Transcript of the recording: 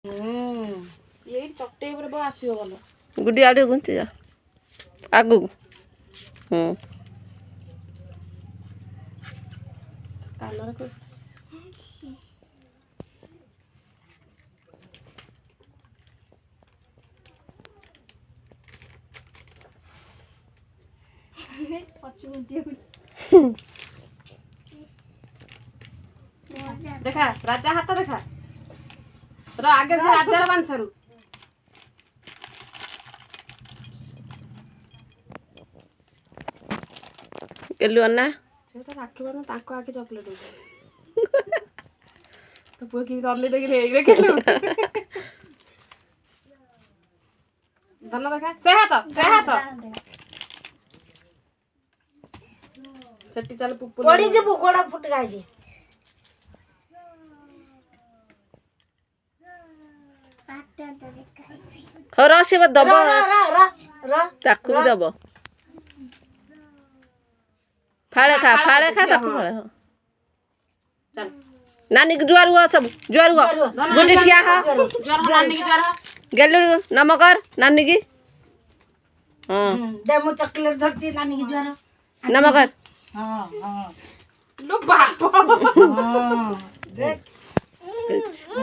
ଏଇଠି ଚକଟେଇ ଉପରେ ବ ଆସିବ ଭଲ। ଗୁଡ଼ି ଆଉ ଟିକେ ଘୁଞ୍ଚି ଯା ଆଗକୁ। କାନରେ देखा राजा हाथ देखा रो आगे से राजा बांसरू गेलु अन्ना से तो राखी बांध ताको आके चॉकलेट हो तो पुआ की करले देख रे गेलु धन देखा से हाथ सेठी चल पुप्पू पड़ी जे गोड़ा फुट गाय जे हो रसी दब ताकू भी दब फाड़े खा ताकू फाड़े हो चल नानी के जुआर हुआ सब जुआर हुआ गुडी ठिया हा ज्वार नानी की ज्वार गेलु नमकर नानी की हां दे मु चॉकलेट धरती नानी की ज्वार नमकर हां हां लो बाप हां देख